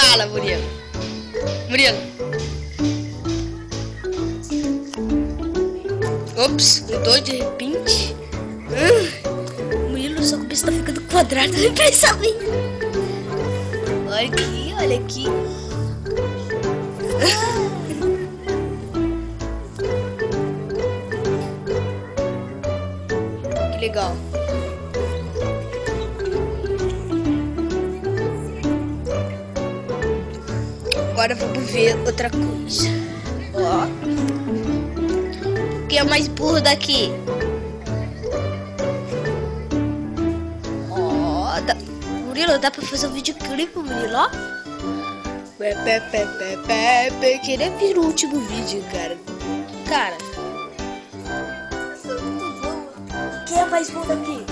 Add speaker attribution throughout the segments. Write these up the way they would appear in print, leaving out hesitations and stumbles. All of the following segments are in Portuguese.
Speaker 1: Fala, Murilo. Murilo. Ops, mudou de repente. Murilo, sua cabeça tá ficando quadrada, nem precisa ver. Olha aqui, olha aqui. Que legal. Agora vamos ver outra coisa. Ó. Quem é mais burro daqui? Ó. Murilo, dá pra fazer um videoclipe, Murilo, ó. Queria vir no último vídeo, cara. Cara. Quem é mais burro daqui?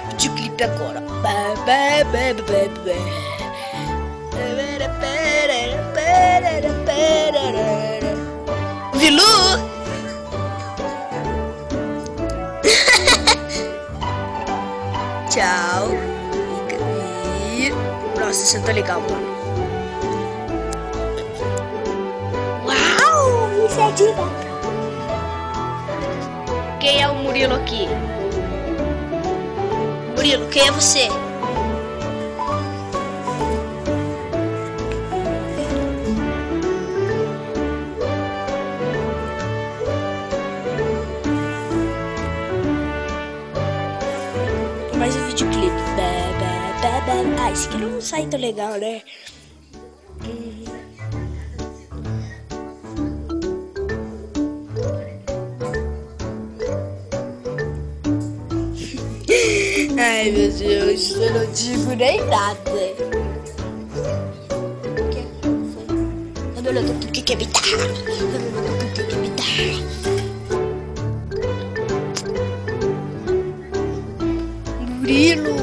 Speaker 1: Videoclipe agora. Vilu! Tchau. Nossa, isso tá legal, mano. Uau! Isso é diva. Quem é o Murilo aqui? Murilo, quem é você? Mais um videoclipe. Ah, esse aqui não sai tão legal, né? Ai, meu Deus, eu não digo nem nada. O que é bitar? Murilo!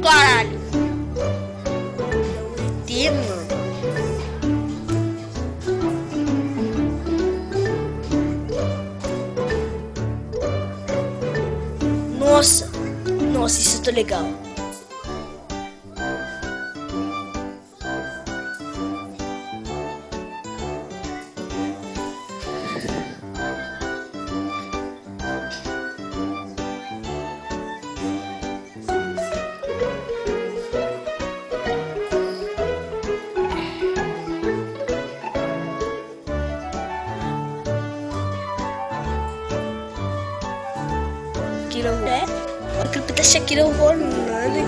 Speaker 1: Caralho! Tema. Nossa! Nossa, isso tá legal. Né? O clipe da Shakira rolando,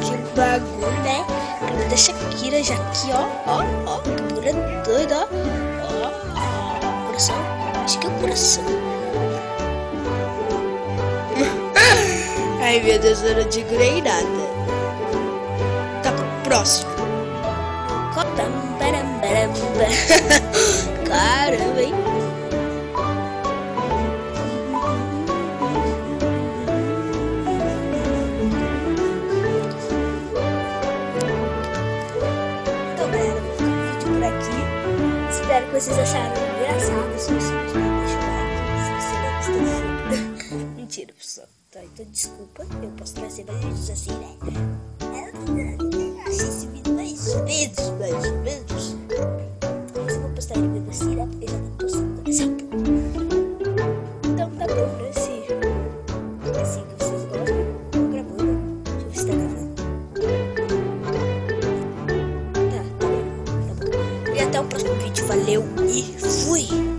Speaker 1: que bagulho, né? O clipe da Shakira já aqui, ó, que bagulho doido, ó, coração, acho que é o coração. Ai, meu Deus, eu não digo nem nada. Tá pro próximo. Caramba, hein? Espero que vocês acharam engraçado. Se você gostou, deixa o like. Se você não gostou, mentira, pessoal. Tá, então desculpa. Eu posso trazer mais vídeos assim, né? Assista esse vídeo mais vezes. Se eu vou postar ele mesmo assim, né? Porque já tá postando dessa porra. Então tá bom, né? Se assim que vocês gostam, tô gravando. Deixa eu ver se tá gravando. Tá bom. E até o próximo vídeo. Valeu e fui!